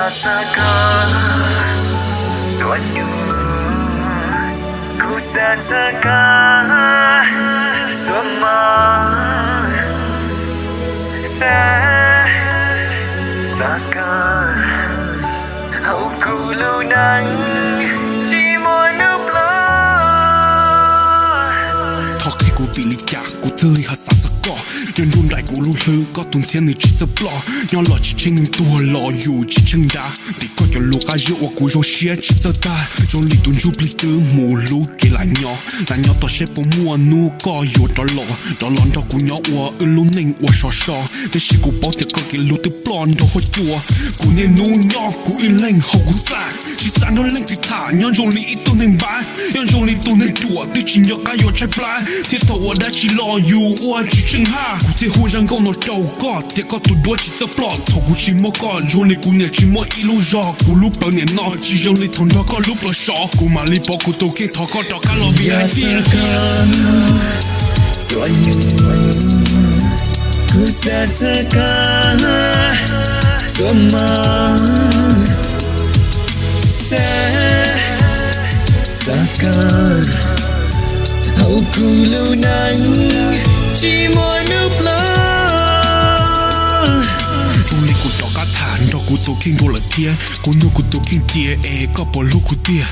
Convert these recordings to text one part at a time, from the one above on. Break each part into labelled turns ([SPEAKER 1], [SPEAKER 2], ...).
[SPEAKER 1] Rasakan suatu ku rasakan semua rasakan aku lunang chỉ mỗi nước lỡ
[SPEAKER 2] thọ khiกูbị liệt cảกูtươi hạt sạt sạc cỏ nhân run đạiกูlưu lư có tuần xem người chỉ dập lọ nhau lọ chỉ trên tua lọ dù chỉ chân đá vì có cho lúa cá rượu của rô xia chỉ cho ta cho lì tuần giúp lì tứ mù lú kể lại nhỏ tao xếp vào mua nu có dù đó lọ choกูnhỏ ua lu neng ua sòแต่สิกูบอกแต่ก็เกลูตปลอนดอกหัวจัวกูเนี่ยนูnhỏกูอีเล่งหกกูซ่าที่สานโดนเล่งติดถ่าย้อนจงลีอีตัวหนึ่งบ้านย้อนจงลีตัวหนึ่งตัวที่จริงยอกายใช้ปลาที่ตัวได้chỉรออยู่ว่าchỉ chừng haกูที่หัวจังก็นอเจ้าก็แต่ก็ตัวด้วยที่จะปลอดทกูchỉมอก็จงลีกูเนี่ยchỉมออีลูจอกูลูกเปิงเนี่ยนอchỉจงลีทนดอกก็ลูกละชอกูมาลีบอกกูตัวเก่งทอก็ดอกกันรอวีไอพี
[SPEAKER 1] ส่วนหนึ่งกูจะเธอกันส่วนมากสักการเอากูรู้นั้นที่มวยนึกล้
[SPEAKER 2] จงลีกูดอกกระถานดอกกูตัวเก่งตัวละเทียกูนึกกูตัวเก่งเตี้ยก็ปอลูกกูเตี้ย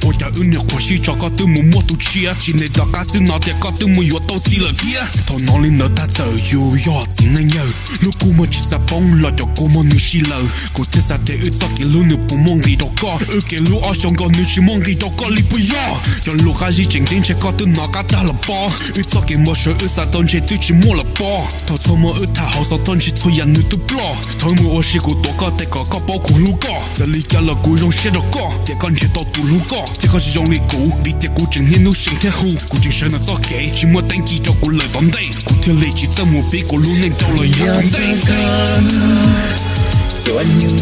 [SPEAKER 2] โอจะอื่นเนี่ยขอชี้จอก็ตึงมือมัวตัวเชียจีในดอกกาซึ่งนอแต่ก็ตึงมือยัวโตสีละเทียทอนน้องลินเนอตาเจออยู่ยอดสิงนั่นเยอะลูกกูมาจิสะปงหลอดจอกกูมันนึกชิเลอกูเทสะเตอึดสักกิลูนึกปูมงรีดอกก็เกลูเอาชงก็นึกชิมงรีดอกก็ลิปุยอจนลูกอาจีจริงจริงเชก็ตึงนอกาตาละปออึดสักกิมัวเชอึดสะตอนเชตึชิมัวละปอทอทอมาอึดท่าเฮาสะตอนชิทอยันนึกตุปลอทอมือโอชิกูตัวก็แต่ก็ปอกูลูกก็จะลีกันละกูยงเชดก็แต่ก่อนเชต่อตูลูกก็แต่ก็จะยงลีกูบีแต่กูจึงเห็นนูสิ่งที่หูกูจึงเชิญน่ะซอกเกชิมัวแต่งกี่จอกูเลยบอมได้กูเทเลจิตจะมัวฟีกูรู้เน่งเจ้าเลยอยากบอมได้
[SPEAKER 1] ส่วนหนึ่ง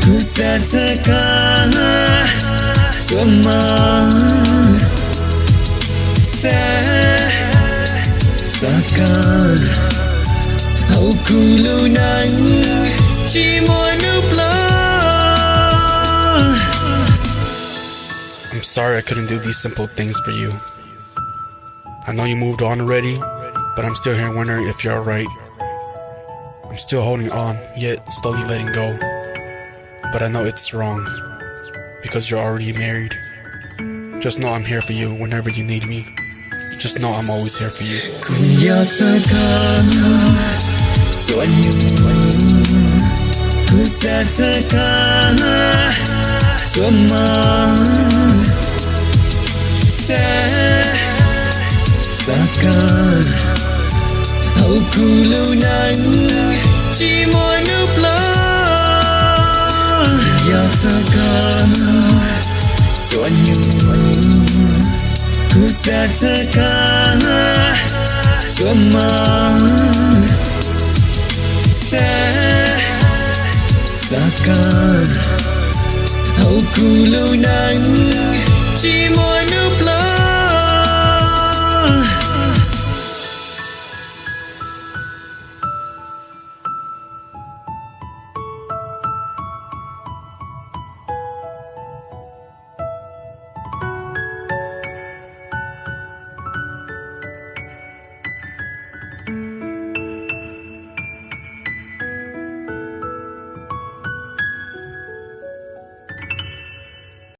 [SPEAKER 1] กูจะเธอกันส่วนมากสักการเอากูรู้นั้นที่มวยนึกล้
[SPEAKER 2] I'm sorry I couldn't do these simple things for you. I know you moved on already, but I'm still here wondering if you're alright. I'm still holding on, yet slowly letting go. But I know it's wrong, because you're already married. Just know I'm here for you whenever you need me. Just know I'm always here for you.
[SPEAKER 1] คุณอยากเธอกันส่วนหนึ่งกูจะเธอกันส่วนมากสักการเอากูรู้นั้นที่มวยนึกล้อยากเธอกันส่วนหนึ่งกูจะเธอกันส่วนมากสักการเอากูรู้